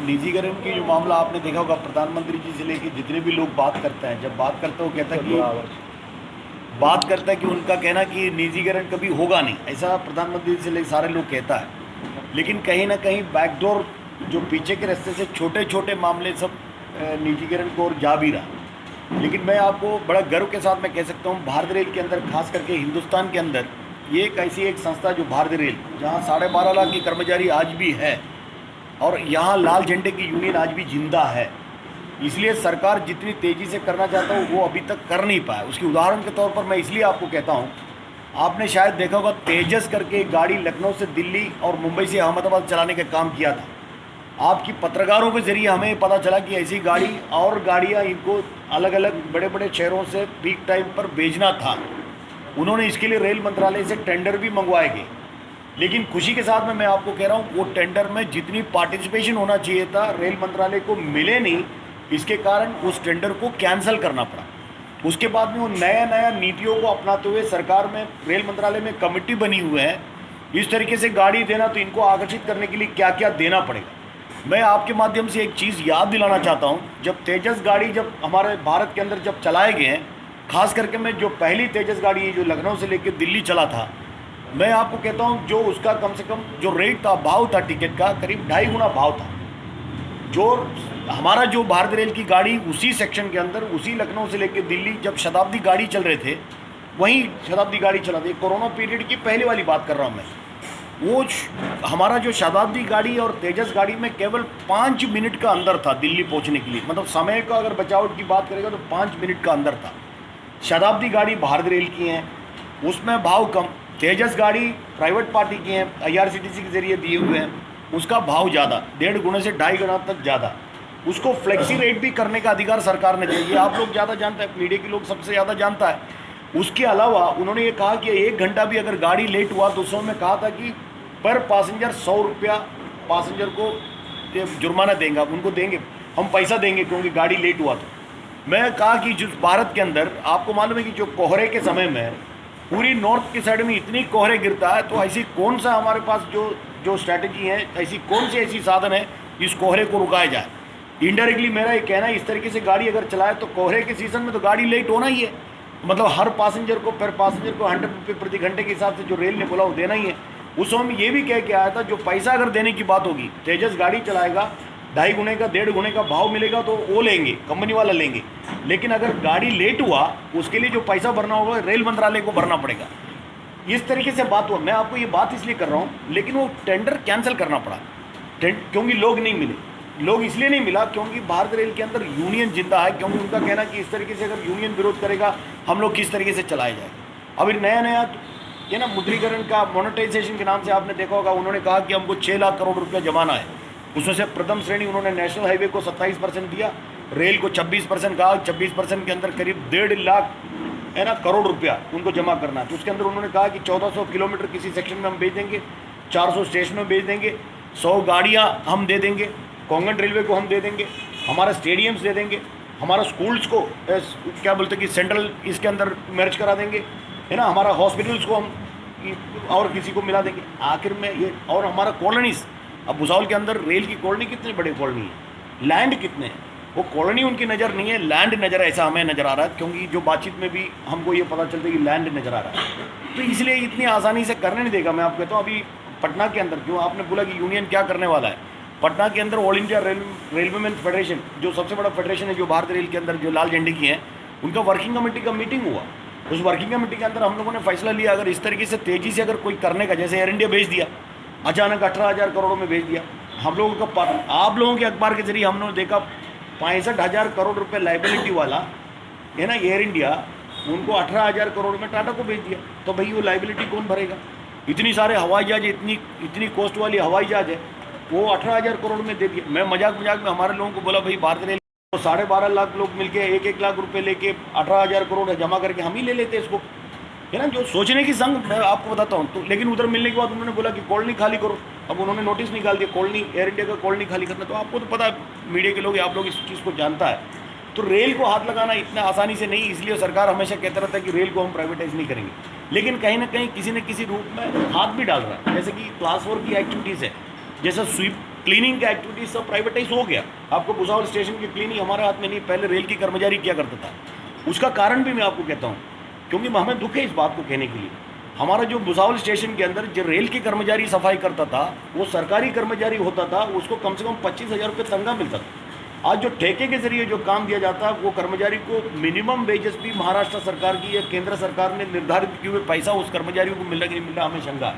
निजीकरण की जो मामला आपने देखा होगा, प्रधानमंत्री जी से लेकर जितने भी लोग बात करते हैं, जब बात करते हैं वो कहता है कि उनका कहना कि निजीकरण कभी होगा नहीं, ऐसा प्रधानमंत्री जी से लेकर सारे लोग कहता है। लेकिन कहीं ना कहीं बैकडोर जो पीछे के रास्ते से छोटे छोटे मामले सब निजीकरण को और जा भी रहा। लेकिन मैं आपको बड़ा गर्व के साथ मैं कह सकता हूँ, भारतीय रेल के अंदर, खास करके हिंदुस्तान के अंदर, ये एक ऐसी एक संस्था जो भारतीय रेल, जहाँ 12.5 लाख की कर्मचारी आज भी है और यहाँ लाल झंडे की यूनियन आज भी जिंदा है। इसलिए सरकार जितनी तेज़ी से करना चाहता हो वो अभी तक कर नहीं पाया। उसकी उदाहरण के तौर पर मैं इसलिए आपको कहता हूँ, आपने शायद देखा होगा तेजस करके एक गाड़ी लखनऊ से दिल्ली और मुंबई से अहमदाबाद चलाने का काम किया था। आपकी पत्रकारों के ज़रिए हमें पता चला कि ऐसी गाड़ी और गाड़ियाँ इनको अलग अलग बड़े बड़े शहरों से पीक टाइम पर भेजना था। उन्होंने इसके लिए रेल मंत्रालय से टेंडर भी मंगवाए गए। लेकिन खुशी के साथ में मैं आपको कह रहा हूँ, वो टेंडर में जितनी पार्टिसिपेशन होना चाहिए था रेल मंत्रालय को मिले नहीं। इसके कारण उस टेंडर को कैंसिल करना पड़ा। उसके बाद में वो नया नया नीतियों को अपनाते हुए सरकार में, रेल मंत्रालय में कमेटी बनी हुई है, इस तरीके से गाड़ी देना, तो इनको आकर्षित करने के लिए क्या क्या देना पड़ेगा। मैं आपके माध्यम से एक चीज़ याद दिलाना चाहता हूँ, जब तेजस गाड़ी जब हमारे भारत के अंदर जब चलाए गए हैं, खास करके मैं जो पहली तेजस गाड़ी है जो लखनऊ से लेकर दिल्ली चला था, मैं आपको कहता हूँ जो उसका कम से कम जो रेट था, भाव था टिकट का, करीब 2.5 गुना भाव था। जो हमारा जो भारतीय रेल की गाड़ी उसी सेक्शन के अंदर, उसी लखनऊ से लेकर दिल्ली जब शताब्दी गाड़ी चल रहे थे, वहीं शताब्दी गाड़ी चला थी। कोरोना पीरियड की पहले वाली बात कर रहा हूँ मैं। वो हमारा जो शताब्दी गाड़ी और तेजस गाड़ी में केवल 5 मिनट का अंदर था दिल्ली पहुँचने के लिए। मतलब समय का अगर बचावट की बात करेगा तो 5 मिनट का अंदर था। शताब्दी गाड़ी भारतीय रेल की हैं, उसमें भाव कम। तेजस गाड़ी प्राइवेट पार्टी की हैं, IRCTC के जरिए दिए हुए हैं, उसका भाव ज़्यादा, 1.5 गुना से 2.5 गुना तक ज़्यादा। उसको फ्लेक्सी रेट भी करने का अधिकार सरकार ने दिया। ये आप लोग ज़्यादा जानते हैं, मीडिया के लोग सबसे ज़्यादा जानता है। उसके अलावा उन्होंने ये कहा कि 1 घंटा भी अगर गाड़ी लेट हुआ तो उसमें कहा था कि पर पैसेंजर 100 रुपया पैसेंजर को जुर्माना देंगे, उनको देंगे, हम पैसा देंगे क्योंकि गाड़ी लेट हुआ। तो मैं कहा कि जिस भारत के अंदर आपको मालूम है कि जो कोहरे के समय में पूरी नॉर्थ की साइड में इतनी कोहरे गिरता है, तो ऐसी कौन सा हमारे पास जो स्ट्रैटेजी है, ऐसी कौन सी ऐसी साधन है इस कोहरे को रुकाया जाए। इनडायरेक्टली मेरा ये कहना है, इस तरीके से गाड़ी अगर चलाए तो कोहरे के सीजन में तो गाड़ी लेट होना ही है। मतलब हर पैसेंजर को 100 रुपये प्रति घंटे के हिसाब से जो रेल ने बोला वो देना ही है। उस समय ये भी कह के आया था, जो पैसा अगर देने की बात होगी, तेजस गाड़ी चलाएगा, 2.5 गुने का 1.5 गुने का भाव मिलेगा तो वो लेंगे, कंपनी वाला लेंगे। लेकिन अगर गाड़ी लेट हुआ उसके लिए जो पैसा भरना होगा रेल मंत्रालय को भरना पड़ेगा। इस तरीके से बात हुआ। मैं आपको ये बात इसलिए कर रहा हूँ, लेकिन वो टेंडर कैंसिल करना पड़ा क्योंकि लोग नहीं मिले। लोग इसलिए नहीं मिला क्योंकि भारतीय रेल के अंदर यूनियन जिंदा है, क्योंकि उनका कहना कि इस तरीके से अगर यूनियन विरोध करेगा हम लोग किस तरीके से चलाया जाएगा। अभी नया नया ये ना मुद्रीकरण का मोनेटाइजेशन के नाम से आपने देखा होगा, उन्होंने कहा कि हमको 6 लाख करोड़ रुपया जमाना है। उसमें से प्रथम श्रेणी उन्होंने नेशनल हाईवे को 27% दिया, रेल को 26% कहा। 26% के अंदर करीब 1.5 लाख है ना करोड़ रुपया उनको जमा करना है। तो उसके अंदर उन्होंने कहा कि 1400 किलोमीटर किसी सेक्शन में हम भेज देंगे, 400 स्टेशन में भेज देंगे, 100 गाड़ियाँ हम दे देंगे, कोंकण रेलवे को हम दे देंगे, हमारा स्टेडियम्स दे देंगे, हमारा स्कूल्स को क्या बोलते हैं कि सेंट्रल इसके अंदर मर्ज करा देंगे, है ना, हमारा हॉस्पिटल्स को हम और किसी को मिला देंगे आखिर में ये। और हमारा कॉलोनीज, अब भुसावल के अंदर रेल की कॉलोनी कितनी बड़ी कॉलोनी है, लैंड कितने हैं, वो कॉलोनी उनकी नज़र नहीं है, लैंड नज़र ऐसा हमें नज़र आ रहा है। क्योंकि जो बातचीत में भी हमको ये पता चलता है कि लैंड नज़र आ रहा है, तो इसलिए इतनी आसानी से करने नहीं देगा। मैं आपको कहता हूँ अभी पटना के अंदर, जो आपने बोला कि यूनियन क्या करने वाला है, पटना के अंदर ऑल इंडिया रेलवेमैन फेडरेशन, जो सबसे बड़ा फेडरेशन है जो भारतीय रेल के अंदर जो लाल झंडे की है, उनका वर्किंग कमेटी का मीटिंग हुआ। उस वर्किंग कमेटी के अंदर हम लोगों ने फैसला लिया, अगर इस तरीके से तेज़ी से अगर कोई करने का, जैसे एयर इंडिया भेज दिया अचानक 18,000 करोड़ में भेज दिया, हम लोगों का, आप लोगों के अखबार के जरिए हम लोगों ने देखा 65,000 करोड़ रुपए लाइबिलिटी वाला है ना एयर इंडिया, उनको 18,000 करोड़ में टाटा को भेज दिया। तो भाई वो लाइबिलिटी कौन भरेगा? इतनी सारे हवाई जहाज, इतनी कॉस्ट वाली हवाई जहाज है, वो 18,000 करोड़ में दे दिया। मैं मजाक में हमारे लोगों को बोला, भाई भारतीय रेल तो 12.5 लाख लोग मिलके 1-1 लाख रुपए लेके 18,000 करोड़ जमा करके हम ही ले लेते इसको, है ना। जो सोचने की संग मैं आपको बताता हूँ। तो लेकिन उधर मिलने के बाद उन्होंने बोला कि कॉलोनी खाली करो। अब उन्होंने नोटिस निकाल दिया कॉलोनी, एयर इंडिया का कॉलोनी खाली करना। तो आपको तो पता है, मीडिया के लोग, आप लोग इस चीज़ को जानता है। तो रेल को हाथ लगाना इतना आसानी से नहीं, इसलिए सरकार हमेशा कहता रहता है कि रेल को हम प्राइवेटाइज नहीं करेंगे। लेकिन कहीं ना कहीं किसी न किसी रूप में हाथ भी डाल रहा है, जैसे कि क्लास 4 की एक्टिविटीज़ है, जैसा स्वीप क्लीनिंग का एक्टिविटीज सब प्राइवेटाइज हो गया। आपको भुसावल स्टेशन की क्लीनिंग हमारे हाथ में नहीं, पहले रेल की कर्मचारी किया करता था। उसका कारण भी मैं आपको कहता हूँ, क्योंकि हमें दुख है इस बात को कहने के लिए। हमारा जो भुसावल स्टेशन के अंदर जो रेल की कर्मचारी सफाई करता था, वो सरकारी कर्मचारी होता था, उसको कम से कम 25,000 रुपये तनख्वाह मिलता था। आज जो ठेके के जरिए जो काम दिया जाता है, वो कर्मचारी को मिनिमम वेजेस भी महाराष्ट्र सरकार की या केंद्र सरकार ने निर्धारित किए हुए पैसा उस कर्मचारियों को मिल रहा कि नहीं मिल रहा, हमें शंका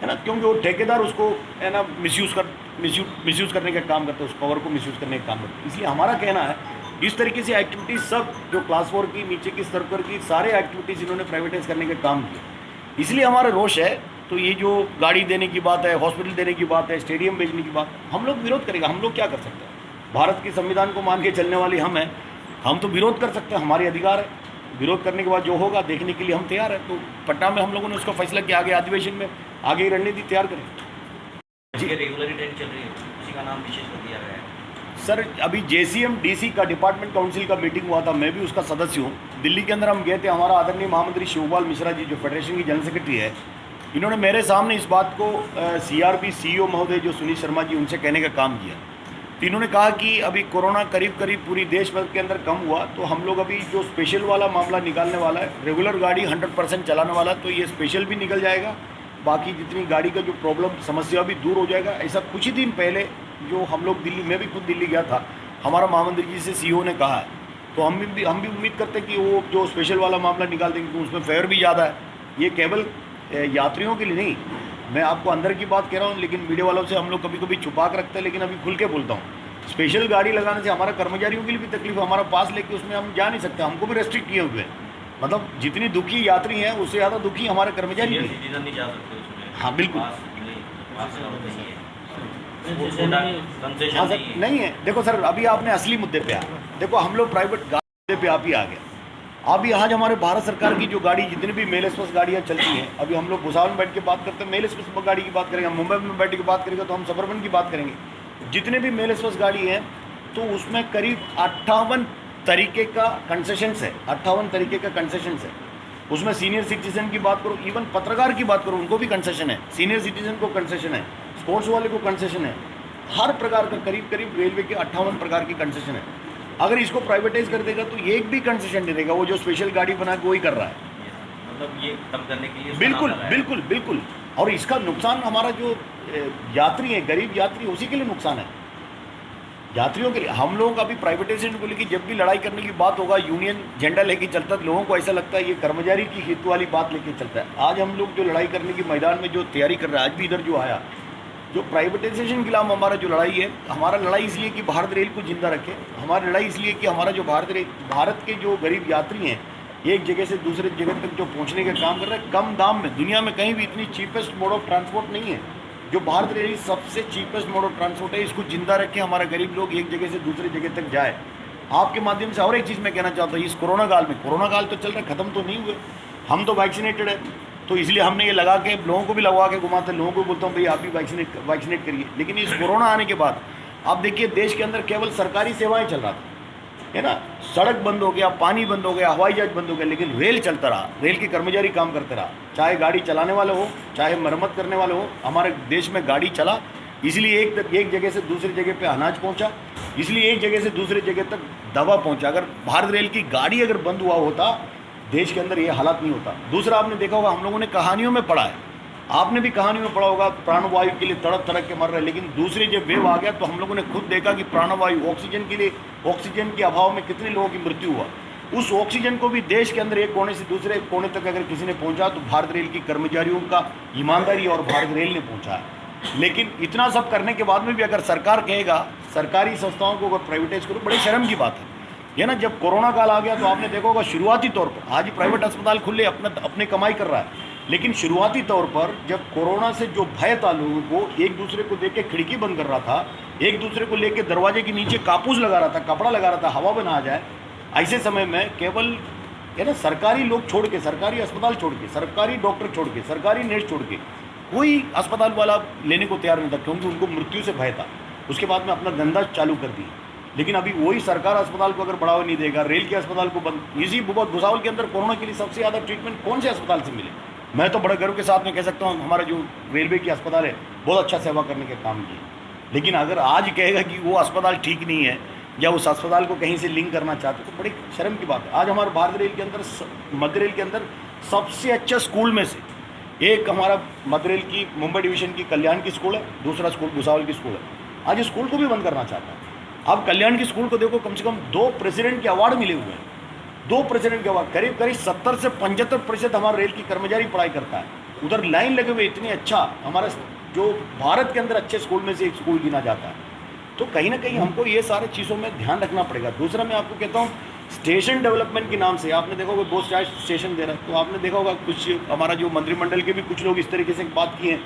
है ना। क्योंकि वो ठेकेदार उसको है ना मिसयूज़ करने का काम करते हैं, उस पावर को मिसयूज़ करने का काम करते हैं। इसलिए हमारा कहना है इस तरीके से एक्टिविटीज़ सब जो क्लास 4 की नीचे की स्तर पर की सारे एक्टिविटीज़ इन्होंने प्राइवेटाइज करने का काम किया, इसलिए हमारा रोष है। तो ये जो गाड़ी देने की बात है, हॉस्पिटल देने की बात है, स्टेडियम भेजने की बात, हम लोग विरोध करेंगे। हम लोग क्या कर सकते हैं? भारत के संविधान को मान के चलने वाले हम हैं, हम तो विरोध कर सकते हैं, हमारे अधिकार है। विरोध करने के बाद जो होगा देखने के लिए हम तैयार हैं। तो पटना में हम लोगों ने उसका फैसला किया, आगे अधिवेशन में आगे रणनीति तैयार करें। जी रेगुलर ट्रेन चल रही है, उसी का नाम विशेष कर दिया गया है। सर अभी JCM DC का डिपार्टमेंट काउंसिल का मीटिंग हुआ था, मैं भी उसका सदस्य हूँ। दिल्ली के अंदर हम गए थे, हमारा आदरणीय महामंत्री शिवपाल मिश्रा जी जो फेडरेशन की जनरल सेक्रेटरी है, इन्होंने मेरे सामने इस बात को CRB CEO महोदय जो सुनील शर्मा जी उनसे कहने का काम किया। तो इन्होंने कहा कि अभी कोरोना करीब करीब पूरी देश भर के अंदर कम हुआ, तो हम लोग अभी जो स्पेशल वाला मामला निकालने वाला है, रेगुलर गाड़ी 100% चलाने वाला, तो ये स्पेशल भी निकल जाएगा, बाकी जितनी गाड़ी का जो प्रॉब्लम समस्या भी दूर हो जाएगा। ऐसा कुछ ही दिन पहले जो हम लोग दिल्ली, मैं भी खुद दिल्ली गया था, हमारा महामंत्री जी से CEO ने कहा है। तो हम भी उम्मीद करते हैं कि वो जो स्पेशल वाला मामला निकाल देंगे, तो उसमें फेयर भी ज़्यादा है। ये केवल यात्रियों के लिए नहीं, मैं आपको अंदर की बात कह रहा हूँ, लेकिन मीडिया वालों से हम लोग कभी कभी छुपा कर रखते हैं, लेकिन अभी खुल के बोलता हूँ। स्पेशल गाड़ी लगाने से हमारा कर्मचारियों के लिए भी तकलीफ है, हमारा पास लेके उसमें हम जा नहीं सकते, हमको भी रेस्ट्रिक्ट किए हुए हैं। मतलब जितनी दुखी यात्री हैं उससे ज़्यादा दुखी हमारे कर्मचारी भी। सिटीजन नहीं जा सकते उसमें। हाँ बिल्कुल, हाँ सर नहीं है। देखो सर, अभी आपने असली मुद्दे पे आया। देखो हम लोग प्राइवेट गाड़ी पे आप ही आ गए। अभी आज हमारे भारत सरकार की जो गाड़ी जितनी भी मेल एक्सप्रेस गाड़ियाँ चलती हैं, अभी हम लोग भुसावल में बैठ के बात करते हैं, मेल एक्सप्रेस गाड़ी की बात करेंगे, मुंबई में बैठ के बात करेंगे तो हम सबर्बन की बात करेंगे। जितने भी मेल एक्सप्रेस गाड़ी हैं तो उसमें करीब 58 तरीके का कंसेशंस है, 58 तरीके का कंसेशंस है। उसमें सीनियर सिटीजन की बात करो, इवन पत्रकार की बात करो, उनको भी कंसेशन है, सीनियर सिटीजन को कंसेशन है, स्पोर्ट्स वाले को कंसेशन है, हर प्रकार का करीब रेलवे के 58 प्रकार की कंसेशन है। अगर इसको प्राइवेटाइज कर देगा तो एक भी कंसेशन नहीं देगा, वो जो स्पेशल गाड़ी बना के वही कर रहा है। मतलब ये कम करने के लिए बिल्कुल। और इसका नुकसान हमारा जो यात्री है, गरीब यात्री, उसी के लिए नुकसान है, यात्रियों के लिए। हम लोग अभी प्राइवेटाइजेशन को लेकर जब भी लड़ाई करने की बात होगा, यूनियन झंडा लेके चलता है, लोगों को ऐसा लगता है ये कर्मचारी की हित वाली बात लेके चलता है। आज हम लोग जो लड़ाई करने की मैदान में जो तैयारी कर रहे हैं, आज भी इधर जो आया, जो प्राइवेटाइजेशन के खिलाफ हमारा जो लड़ाई है, हमारा लड़ाई इसलिए कि भारत रेल को जिंदा रखे, हमारी लड़ाई इसलिए कि हमारा जो भारत के जो गरीब यात्री हैं, एक जगह से दूसरे जगह तक जो पहुंचने का काम कर रहे हैं कम दाम में। दुनिया में कहीं भी इतनी चीपेस्ट मोड ऑफ ट्रांसपोर्ट नहीं है, जो भारत रेल सबसे चीपेस्ट मोड ऑफ ट्रांसपोर्ट है। इसको जिंदा रखें, हमारा गरीब लोग एक जगह से दूसरे जगह तक जाए। आपके माध्यम से और एक चीज़ मैं कहना चाहता हूँ, इस कोरोना काल में, कोरोना काल तो चल रहा है, ख़त्म तो नहीं हुए, हम तो वैक्सीनेटेड है, तो इसलिए हमने ये लगा के लोगों को भी लगवा के घुमाते, लोगों को बोलता हूँ भाई आप भी वैक्सीनेट करिए। लेकिन इस कोरोना आने के बाद आप देखिए देश के अंदर केवल सरकारी सेवाएं चल रहा था, है ना, सड़क बंद हो गया, पानी बंद हो गया, हवाई जहाज बंद हो गया, लेकिन रेल चलता रहा, रेल के कर्मचारी काम करते रहा, चाहे गाड़ी चलाने वाले हो, चाहे मरम्मत करने वाले हो, हमारे देश में गाड़ी चला। इसलिए एक जगह से दूसरी जगह पे अनाज पहुंचा, इसलिए एक जगह से दूसरी जगह तक दवा पहुंचा। अगर भारत रेल की गाड़ी अगर बंद हुआ होता, देश के अंदर ये हालात नहीं होता। दूसरा, आपने देखा होगा, हम लोगों ने कहानियों में पढ़ा है, आपने भी कहानियों में पढ़ा होगा, प्राणवायु के लिए तड़प तड़प के मर रहे हैं। लेकिन दूसरी जब वेव आ गया तो हम लोगों ने खुद देखा कि प्राणवायु, ऑक्सीजन के लिए, ऑक्सीजन के अभाव में कितने लोगों की मृत्यु हुआ। उस ऑक्सीजन को भी देश के अंदर एक कोने से दूसरे कोने तक अगर किसी ने पहुंचा तो भारत रेल की कर्मचारियों का ईमानदारी और भारत रेल ने पहुंचा है। लेकिन इतना सब करने के बाद में भी अगर सरकार कहेगा सरकारी संस्थाओं को अगर प्राइवेटाइज करो, बड़ी शर्म की बात है ना। जब कोरोना काल आ गया तो आपने देखा होगा, शुरुआती तौर पर आज प्राइवेट अस्पताल खुले, अपने कमाई कर रहा है, लेकिन शुरुआती तौर पर जब कोरोना से जो भय था, लोगों को एक दूसरे को देख के खिड़की बंद कर रहा था, एक दूसरे को लेके दरवाजे के नीचे कापूस लगा रहा था, कपड़ा लगा रहा था, हवा में ना आ जाए, ऐसे समय में केवल है ना सरकारी लोग छोड़ के, सरकारी अस्पताल छोड़ के, सरकारी डॉक्टर छोड़ के, सरकारी नर्स छोड़ के कोई अस्पताल वाला लेने को तैयार नहीं था, क्योंकि उनको मृत्यु से भय था। उसके बाद में अपना धंधा चालू कर दिया। लेकिन अभी वही सरकार अस्पताल को अगर बढ़ावा नहीं देगा, रेल के अस्पताल को बंद। इसी भुसावल के अंदर कोरोना के लिए सबसे ज़्यादा ट्रीटमेंट कौन से अस्पताल से मिले? मैं तो बड़े गर्व के साथ में कह सकता हूँ, हमारा जो रेलवे की अस्पताल है बहुत अच्छा सेवा करने के काम किए। लेकिन अगर आज कहेगा कि वो अस्पताल ठीक नहीं है या उस अस्पताल को कहीं से लिंक करना चाहते तो बड़ी शर्म की बात है। आज हमारे भारतीय रेल के अंदर, मध्य रेल के अंदर सबसे अच्छा स्कूल में से एक हमारा मध्य रेल की मुंबई डिवीजन की कल्याण की स्कूल है, दूसरा स्कूल भुसावल की स्कूल है। आज इस स्कूल को भी बंद करना चाहता है। अब कल्याण की स्कूल को देखो, कम से कम 2 प्रेसिडेंट के अवार्ड मिले हुए हैं, 2 प्रेसिडेंट के अवार्ड। करीब करीब 70 से 75% हमारे रेल की कर्मचारी पढ़ाई करता है। उधर लाइन लगे हुए, इतनी अच्छा हमारा जो भारत के अंदर अच्छे स्कूल में से एक स्कूल गिना जाता है। तो कहीं ना कहीं हमको ये सारे चीज़ों में ध्यान रखना पड़ेगा। दूसरा मैं आपको कहता हूँ, स्टेशन डेवलपमेंट के नाम से आपने देखा होगा बहुत सारे स्टेशन दे रहा है। तो आपने देखा होगा कुछ हमारा जो मंत्रिमंडल के भी कुछ लोग इस तरीके से बात किए हैं,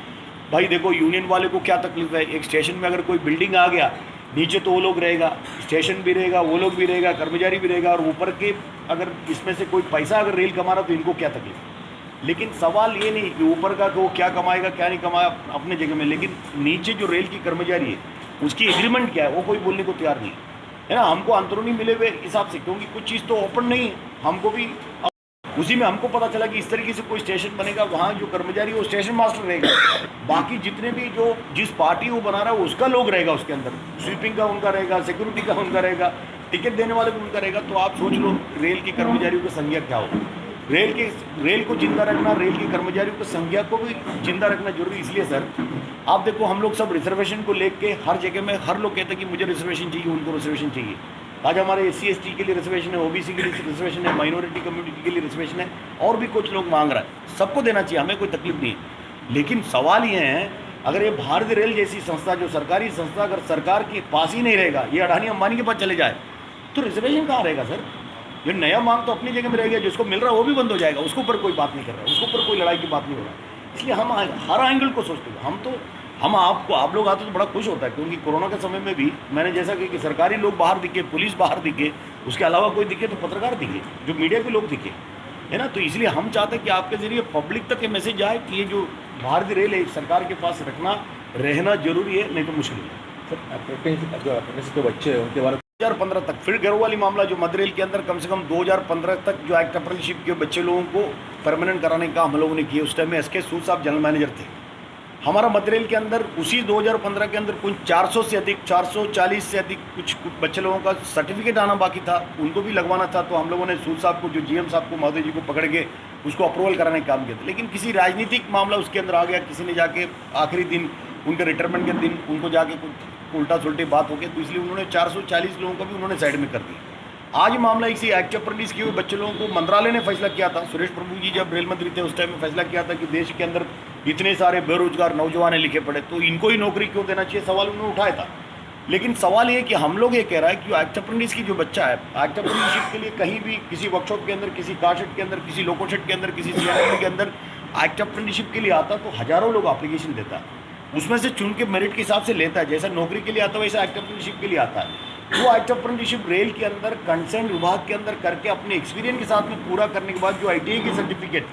भाई देखो यूनियन वाले को क्या तकलीफ है, एक स्टेशन में अगर कोई बिल्डिंग आ गया, नीचे तो वो लोग रहेगा, स्टेशन भी रहेगा, वो लोग भी रहेगा, कर्मचारी भी रहेगा, और ऊपर के अगर इसमें से कोई पैसा अगर रेल कमा रहा तो इनको क्या तकलीफ। लेकिन सवाल ये नहीं कि ऊपर का कि वो क्या कमाएगा क्या नहीं कमाएगा अपने जगह में, लेकिन नीचे जो रेल की कर्मचारी है उसकी एग्रीमेंट क्या है वो कोई बोलने को तैयार नहीं है ना। हमको अंदरूनी मिले हुए हिसाब से, क्योंकि कुछ चीज़ तो ओपन नहीं है, हमको भी उसी में हमको पता चला कि इस तरीके से कोई स्टेशन बनेगा, वहाँ जो कर्मचारी वो स्टेशन मास्टर रहेगा, बाकी जितने भी जो जिस पार्टी वो बना रहा है उसका लोग रहेगा उसके अंदर, स्वीपिंग का उनका रहेगा, सिक्योरिटी का उनका रहेगा, टिकट देने वाले को उनका रहेगा। तो आप सोच लो रेल की कर्मचारियों की संख्या क्या होगी। रेल को जिंदा रखना, रेल की कर्मचारियों की संख्या को भी जिंदा रखना जरूरी। इसलिए सर आप देखो, हम लोग सब रिजर्वेशन को लेके हर जगह में हर लोग कहते हैं कि मुझे रिजर्वेशन चाहिए, उनको रिजर्वेशन चाहिए। आज हमारे SC ST के लिए रिजर्वेशन है, OBC के लिए रिजर्वेशन है, माइनॉरिटी कम्युनिटी के लिए रिजर्वेशन है, और भी कुछ लोग मांग रहा है। सबको देना चाहिए, हमें कोई तकलीफ नहीं है। लेकिन सवाल ये है, अगर ये भारतीय रेल जैसी संस्था, जो सरकारी संस्था, अगर सरकार के पास ही नहीं रहेगा, ये अडानी अंबानी के पास चले जाए, तो रिजर्वेशन कहाँ रहेगा सर। ये नया मांग तो अपनी जगह में रहेगा, जिसको मिल रहा है वो भी बंद हो जाएगा, उसके ऊपर कोई बात नहीं कर रहा है, उसके ऊपर कोई लड़ाई की बात नहीं हो रहा है। इसलिए हम हर एंगल को सोचते हैं। हम आप लोग आते तो बड़ा खुश होता है, क्योंकि कोरोना के समय में भी मैंने जैसा कि सरकारी लोग बाहर दिखे, पुलिस बाहर दिखे, उसके अलावा कोई दिखे तो पत्रकार दिखे, जो मीडिया के लोग दिखे, है ना। तो इसलिए हम चाहते हैं कि आपके जरिए पब्लिक तक ये मैसेज जाए कि ये जो भारतीय रेल है सरकार के पास रहना जरूरी है, नहीं तो मुश्किल है। सर अप्रेंटिस के बच्चे हैं उनके बारे में 2015 तक, फिर घरों मामला जो मध्य रेल के अंदर कम से कम 2015 तक जो एक्ट अप्रेंटिसशिप के बच्चे लोगों को परमानेंट कराने का हम लोगों ने किया। उस टाइम में SK सूद साहब जनरल मैनेजर थे हमारा मध्य रेल के अंदर। उसी 2015 के अंदर कुछ 400 से अधिक, 440 से अधिक कुछ बच्चे लोगों का सर्टिफिकेट आना बाकी था, उनको भी लगवाना था। तो हम लोगों ने सूद साहब को, जो GM साहब को, महोदय जी को पकड़ के उसको अप्रूवल कराने का काम किया था। लेकिन किसी राजनीतिक मामला उसके अंदर आ गया, किसी ने जाके आखिरी दिन, उनके रिटायरमेंट के दिन उनको जाके कुछ उल्टा सुल्टी बात हो गई, तो इसलिए उन्होंने 440 लोगों का भी उन्होंने साइड में कर दिया। आज मामला इसी एक्ट अप्रेंटिस किए हुए बच्चे लोगों को मंत्रालय ने फैसला किया था। सुरेश प्रभु जी जब रेल मंत्री थे उस टाइम में फैसला किया था कि देश के अंदर इतने सारे बेरोजगार नौजवान लिखे पड़े, तो इनको ही नौकरी क्यों देना चाहिए, सवाल उन्होंने उठाया था। लेकिन सवाल ये कि हम लोग ये कह रहा है कि एक्ट अप्रेंटिस की जो बच्चा है, एक्ट अप्रेंटिसशिप के लिए कहीं भी किसी वर्कशॉप के अंदर, किसी कार शेड के अंदर, किसी लोको शेड के अंदर, किसी CRMD के अंदर एक्ट अप्रेंटिसशिप के लिए आता तो हज़ारों लोग एप्लीकेशन देता है, उसमें से चुन के मेरिट के हिसाब से लेता है। जैसा नौकरी के लिए आता है वैसा एक्ट अप्रेंटिसशिप के लिए आता है। वो एक्ट अप्रेंटिसशिप रेल के अंदर कंसर्न विभाग के अंदर करके अपने एक्सपीरियंस के साथ में पूरा करने के बाद जो ITI की सर्टिफिकेट,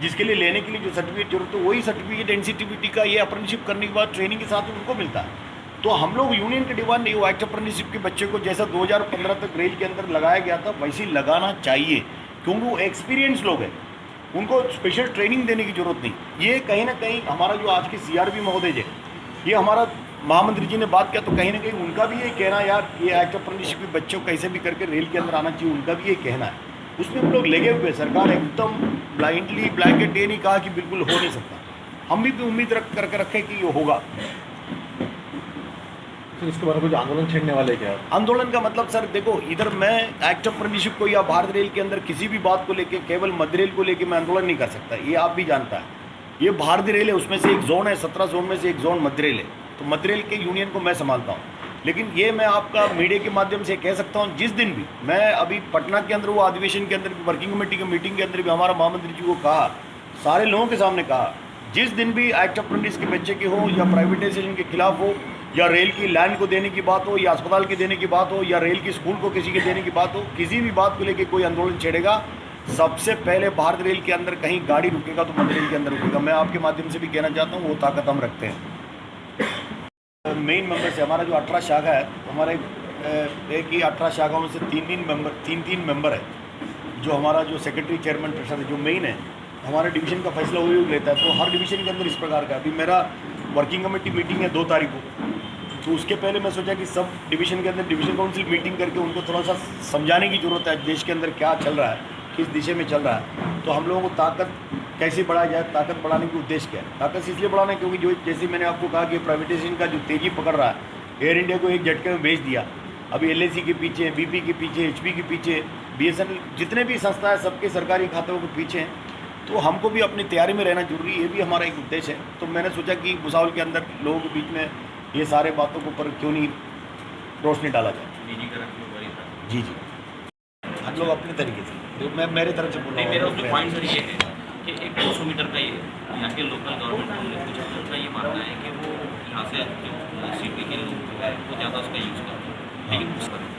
जिसके लिए लेने के लिए जो सर्टिफिकेट जरूरत है, वही सर्टिफिकेट NCTBT का ये अप्रेंटिसशिप करने के बाद ट्रेनिंग के साथ में उनको मिलता है। तो हम लोग यूनियन के डिमांड नहीं, वो एक्ट अप्रेंटिसशिप के बच्चे को जैसा 2015 तक रेल के अंदर लगाया गया था वैसे ही लगाना चाहिए, क्योंकि वो एक्सपीरियंस लोग हैं, उनको स्पेशल ट्रेनिंग देने की जरूरत नहीं। ये कहीं ना कहीं हमारा जो आज के CRB महोदय जी, ये हमारा महामंत्री जी ने बात किया, तो कहीं ना कहीं उनका भी ये कहना, यार ये एक्ट अप्रेंटिसशिप के बच्चों को कैसे भी करके रेल के अंदर आना चाहिए, उनका भी ये कहना है। उसमें हम लोग लगे हुए, सरकार एकदम ब्लाइंडली ब्लैंकेट ये नहीं कहा कि बिल्कुल हो नहीं सकता, हम भी उम्मीद करके रखे कि ये होगा। तो इसके बारे में कुछ आंदोलन छेड़ने वाले क्या? आंदोलन का मतलब सर देखो, इधर मैं एक्ट अप्रेंटिसशिप को या भारतीय रेल के अंदर किसी भी बात को लेके, केवल मध्य रेल को लेके मैं आंदोलन नहीं कर सकता, ये आप भी जानता है। ये भारतीय रेल है, उसमें से एक जोन है, 17 जोन में से एक जोन मध्य रेल है, तो मध्य रेल के यूनियन को मैं संभालता हूँ। लेकिन ये मैं आपका मीडिया के माध्यम से कह सकता हूँ, जिस दिन भी मैं अभी पटना के अंदर वो अधिवेशन के अंदर भी, वर्किंग कमेटी की मीटिंग के अंदर भी हमारा महामंत्री जी को कहा, सारे लोगों के सामने कहा, जिस दिन भी एक्ट अप्रेंटिस के बच्चे की हो या प्राइवेटाइजेशन के खिलाफ हो, या रेल की लैंड को देने की बात हो, या अस्पताल के देने की बात हो, या रेल की स्कूल को किसी के देने की बात हो, किसी भी बात को लेकर कोई आंदोलन छेड़ेगा, सबसे पहले भारतीय रेल के अंदर कहीं गाड़ी रुकेगा तो मध्य रेल के अंदर रुकेगा। मैं आपके माध्यम से भी कहना चाहता हूँ, वो ताकत हम रखते हैं। मेन मेंबर से हमारा जो 18 शाखा है, हमारे एक ही 18 शाखाओं में से तीन मेंबर है, जो हमारा जो सेक्रेटरी चेयरमैन ट्रेजरर है, जो मेन है, हमारे डिवीज़न का फैसला वही लेता है। तो हर डिवीज़न के अंदर इस प्रकार का, अभी मेरा वर्किंग कमेटी मीटिंग है 2 तारीख को, तो उसके पहले मैं सोचा कि सब डिवीज़न के अंदर डिवीज़न काउंसिल मीटिंग करके उनको थोड़ा सा समझाने की ज़रूरत है देश के अंदर क्या चल रहा है, किस दिशा में चल रहा है। तो हम लोगों को ताकत कैसे बढ़ाया जाए, ताकत बढ़ाने की उद्देश्य क्या है। ताकत इसलिए बढ़ाना है क्योंकि जो जैसे मैंने आपको कहा कि प्राइवेटाइजेशन का जो तेज़ी पकड़ रहा है, एयर इंडिया को एक झटके में बेच दिया। अभी LIC के पीछे, BP के पीछे, HP के पीछे, BSNL, जितने भी संस्था है सबके सरकारी खातों के पीछे हैं। तो हमको भी अपनी तैयारी में रहना जरूरी है, ये भी हमारा एक उद्देश्य है। तो मैंने सोचा कि भुसावल के अंदर लोगों के बीच में ये सारे बातों के ऊपर क्यों नहीं रोशनी डाला जाए। निजीकरण के ऊपर ही था। जी जी, हम लोग अपने तरीके से, जो मैं मेरे तरफ से बोल नहीं, रहा मेरा हूँ। उसमें पॉइंट सर ये है कि एक 200 मीटर का ये यहाँ के लोकल गवर्नमेंट ने कुछ उनका ये मानना है कि वो यहाँ से जो सिटी के लोग जो है वो ज़्यादा उसका यूज़ करते हैं, लेकिन उस पर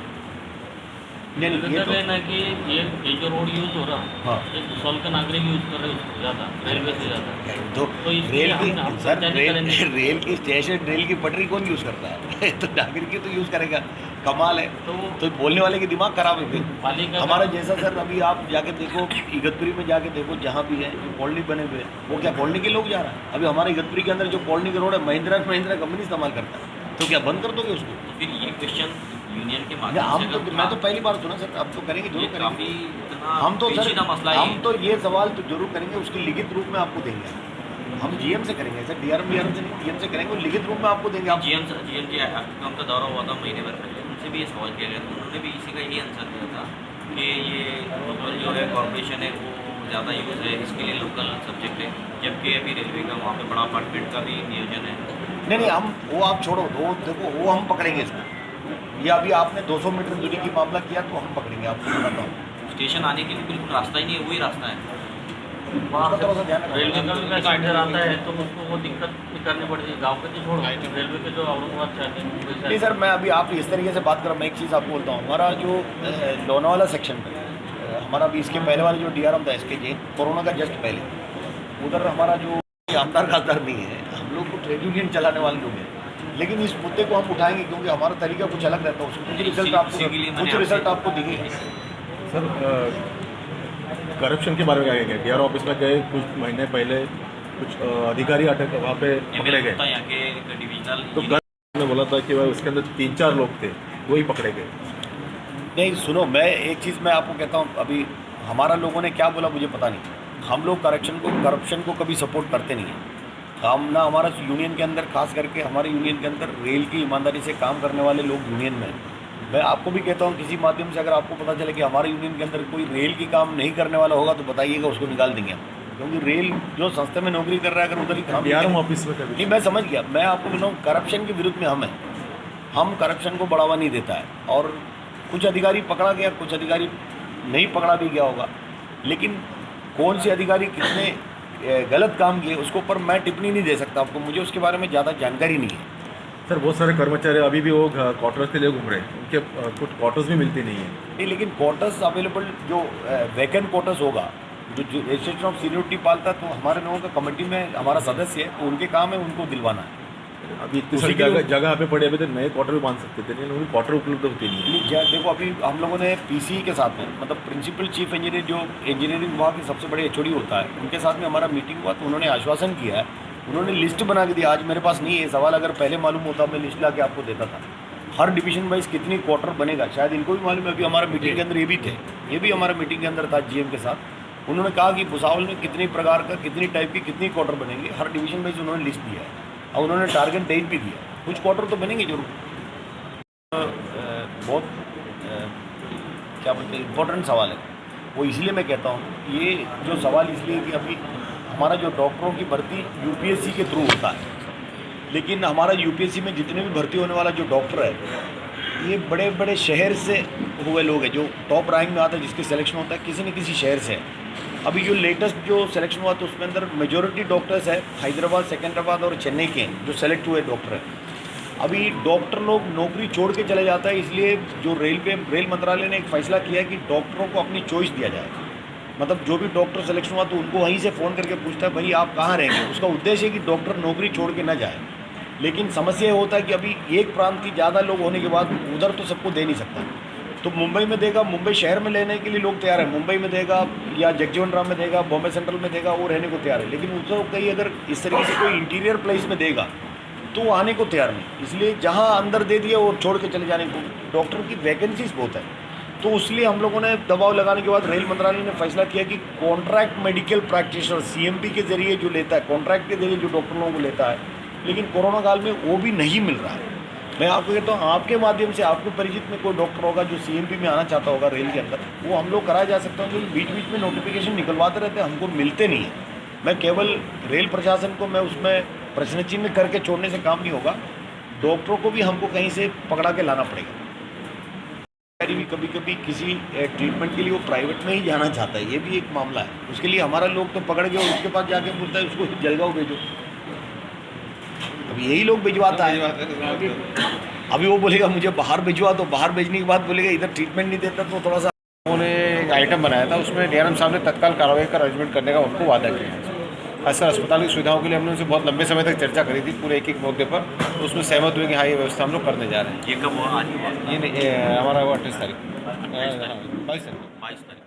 नहीं नहीं, ये मतलब तो है ना कि ये जो रोड यूज़ हो रहा है हाँ, ये भुसावल के नागरिक यूज़ कर रहे हैं उसको ज़्यादा, रेलवे से ज़्यादा। तो तो इसलिए रेल की हम सर जाने रेल करेंगे। रेल की स्टेशन, रेल की पटरी कौन यूज़ करता है? तो नागरिक ही तो यूज़ करेगा। कमाल है। तो बोलने वाले के दिमाग खराब है फिर। पालिका हमारा जैसा सर, अभी आप जाके देखो इगतपुरी में, जाके देखो जहाँ भी है जो कॉलोनी बने हुए हैं, वो क्या कॉलोनी के लोग जा रहा है? अभी हमारे इगतपुरी के अंदर जो कॉलोनी के रोड है, महिंद्रा कंपनी इस्तेमाल करता है। तो क्या बंद कर दोगे उसको? तो फिर ये क्वेश्चन यूनियन के या माध्यम हम से तो, अगर मैं तो पहली बार सुना सर, अब तो करेंगे, ये जरूर करेंगे। काफ़ी इतना हम तो सर, पेचीदा मसला है हम तो ये सवाल तो जरूर करेंगे, उसकी लिखित रूप में आपको देंगे। हम GM से करेंगे सर, DRM से नहीं, GM से करेंगे, और लिखित रूप में आपको देंगे। आप GM के एक्टकॉम का दौरा हुआ था महीने भर पहले, उनसे भी ये सवाल किया गया था। उन्होंने भी इसी का यही आंसर दिया था कि ये लोकल जो है कॉर्पोरेशन है वो ज़्यादा यूज़ है, इसके लिए लोकल सब्जेक्ट है, जबकि अभी रेलवे का वहाँ पे बड़ा अपार्टमेंट का भी नियोजन है। नहीं, हम वो आप छोड़ो, वो देखो वो हम पकड़ेंगे इसको। ये अभी आपने 200 मीटर दूरी की मामला किया तो हम पकड़ेंगे, आपको बताता हूँ। स्टेशन आने के लिए बिल्कुल रास्ता ही नहीं है, वही रास्ता है। वहाँ उसका थोड़ा सा ध्यान रखना। रेलवे का भी पैसेंजर आता है तो उसको वो दिक्कत नहीं करनी पड़ती। गाँव के तो छोड़ो, रेलवे के जो औरंगाबाद से आते हैं, मुंबई से नहीं सर, मैं अभी आप इस तरीके से बात कर रहा हूँ। मैं एक चीज़ आपको बोलता हूँ, हमारा जो लोनावाला सेक्शन पे हमारा अभी इसके पहले वाला जो DRM था SK जैन, कोरोना का जस्ट पहले, उधर हमारा जो आमदार खासदार नहीं है, हम लोग को ट्रेड यूनियन चलाने वाले लोग हैं। लेकिन इस मुद्दे को हम उठाएंगे क्योंकि हमारा तरीका कुछ अलग रहता है, उसको कुछ रिजल्ट आपको दिखेंगे। सर करप्शन के बारे में क्या कहेंगे? DRO ऑफिस में गए कुछ महीने पहले, कुछ अधिकारी अटक वहाँ पे पकड़े गए, यहाँ के डिविजनल तो गवर्नमेंट ने बोला था कि वह उसके अंदर 3-4 लोग थे, वही पकड़े गए। नहीं सुनो, मैं एक चीज़ मैं आपको कहता हूँ, अभी हमारा लोगों ने क्या बोला मुझे पता नहीं। हम लोग करप्शन को कभी सपोर्ट करते नहीं हैं। हम ना, हमारा यूनियन के अंदर, खास करके हमारे यूनियन के अंदर रेल की ईमानदारी से काम करने वाले लोग यूनियन में हैं। मैं आपको भी कहता हूँ, किसी माध्यम से अगर आपको पता चले कि हमारे यूनियन के अंदर कोई रेल की काम नहीं करने वाला होगा तो बताइएगा, उसको निकाल देंगे हम। क्योंकि रेल जो संस्था में नौकरी कर रहा है, अगर उधर ही काम DRM ऑफिस में कभी नहीं, मैं समझ गया। मैं आपको बोल रहा हूँ, करप्शन के विरुद्ध में हम हैं। हम करप्शन को बढ़ावा नहीं देता है, और कुछ अधिकारी पकड़ा गया, कुछ अधिकारी नहीं पकड़ा भी गया होगा, लेकिन कौन से अधिकारी कितने गलत काम किए उसके ऊपर मैं टिप्पणी नहीं दे सकता आपको, मुझे उसके बारे में ज़्यादा जानकारी नहीं है। सर बहुत सारे कर्मचारी अभी भी वो क्वार्टर्स के लिए घूम रहे हैं, उनके कुछ क्वार्टर्स भी मिलती नहीं है। नहीं, लेकिन क्वार्टर्स अवेलेबल, जो वैकेंट क्वार्टर्स होगा, जो रजिस्ट्रेशन ऑफ सीनियरिटी पालता, तो हमारे लोगों का कमेटी में हमारा सदस्य है, तो उनके काम है उनको दिलवाना है। अभी इतनी उसी सारी के लिए- जगह पे पड़े, अभी तो नए क्वार्टर भी बांध सकते थे, लेकिन उनकी क्वार्टर उपलब्ध होती नहीं है। देखो, अभी हम लोगों ने PCE के साथ में, मतलब प्रिंसिपल चीफ इंजीनियर, जो इंजीनियरिंग विभाग के सबसे बड़े HOD होता है, उनके साथ में हमारा मीटिंग हुआ, तो उन्होंने आश्वासन किया है, उन्होंने लिस्ट बना के दी। आज मेरे पास नहीं है सवाल, अगर पहले मालूम होता मैं लिस्ट ला के आपको देता था। हर डिवीजन वाइज कितनी क्वार्टर बनेगा, शायद इनको भी मालूम है। अभी हमारा मीटिंग के अंदर ये भी थे, ये भी हमारा मीटिंग के अंदर था GM के साथ। उन्होंने कहा कि भुसावल में कितनी प्रकार का, कितनी टाइप की, कितनी क्वार्टर बनेंगे, हर डिवीजन वाइज उन्होंने लिस्ट दिया है, और उन्होंने टारगेट डेट भी दिया। कुछ क्वार्टर तो बनेंगे जरूर। बहुत क्या बोलते हैं, इम्पोर्टेंट सवाल है वो, इसलिए मैं कहता हूँ ये जो सवाल, इसलिए कि अभी हमारा जो डॉक्टरों की भर्ती UPSC के थ्रू होता है, लेकिन हमारा UPSC में जितने भी भर्ती होने वाला जो डॉक्टर है, ये बड़े बड़े शहर से हुए लोग हैं। जो टॉप रैंक में आता है, जिसके सिलेक्शन होता है, किसी न किसी शहर से है। अभी जो लेटेस्ट जो सिलेक्शन हुआ, तो उसमें अंदर मेजॉरिटी डॉक्टर्स है हैदराबाद, सेकेंद्राबाद और चेन्नई के जो सेलेक्ट हुए डॉक्टर हैं। अभी डॉक्टर लोग नौकरी छोड़ के चले जाता है, इसलिए जो रेल मंत्रालय ने एक फैसला किया है कि डॉक्टरों को अपनी चॉइस दिया जाए। मतलब जो भी डॉक्टर सिलेक्शन हुआ, तो उनको वहीं से फ़ोन करके पूछता है, भाई आप कहाँ रहेंगे। उसका उद्देश्य है कि डॉक्टर नौकरी छोड़ के ना जाए। लेकिन समस्या ये होता है कि अभी एक प्रांत की ज़्यादा लोग होने के बाद उधर तो सबको दे नहीं सकता। तो मुंबई में देगा, मुंबई शहर में लेने के लिए लोग तैयार है, मुंबई में देगा या जगजीवन राम में देगा, बॉम्बे सेंट्रल में देगा, वो रहने को तैयार है। लेकिन उसको कहीं अगर इस तरीके से कोई इंटीरियर प्लेस में देगा, तो वो आने को तैयार नहीं, इसलिए जहाँ अंदर दे दिया वो छोड़ के चले जाने को। डॉक्टर की वैकेंसीज बहुत है, तो इसलिए हम लोगों ने दबाव लगाने के बाद रेल मंत्रालय ने फैसला किया कि कॉन्ट्रैक्ट मेडिकल प्रैक्टिशनर सीएमपी के जरिए जो लेता है, कॉन्ट्रैक्ट के जरिए जो डॉक्टर लोगों को लेता है, लेकिन कोरोना काल में वो भी नहीं मिल रहा है। मैं आपको कहता हूँ, आपके माध्यम से आपके परिचित में कोई डॉक्टर होगा जो सीएमपी में आना चाहता होगा रेल के अंदर, वो हम लोग कराया जा सकता है, क्योंकि बीच बीच में नोटिफिकेशन निकलवाते रहते हैं, हमको मिलते नहीं है। मैं केवल रेल प्रशासन को मैं उसमें प्रश्न चिन्ह करके छोड़ने से काम नहीं होगा, डॉक्टरों को भी हमको कहीं से पकड़ा के लाना पड़ेगा। भी कभी कभी किसी ट्रीटमेंट के लिए वो प्राइवेट में ही जाना चाहता है, ये भी एक मामला है। उसके लिए हमारा लोग तो पकड़ के उसके पास जाके बोलता है उसको जलगांव भेजो, अभी यही लोग भिजवाता है। अभी वो बोलेगा मुझे बाहर भिजवा, तो बाहर भेजने के बाद बोलेगा इधर ट्रीटमेंट नहीं देता, तो थोड़ा सा उन्होंने एक आइटम बनाया था, उसमें डीआरएम साहब ने तत्काल कार्रवाई का अरेंजमेंट करने का उनको वादा किया। खासकर अस्पताल की सुविधाओं के लिए हमने उनसे बहुत लंबे समय तक चर्चा करी थी, पूरे एक एक मुद्दे पर, तो उसमें सहमत हुए कि हाँ ये व्यवस्था हम लोग करने जा रहे हैं। ये कब हुआ? आज हुआ? ये हमारा वो 28 तारीख 22 तारीख 22 तारीख।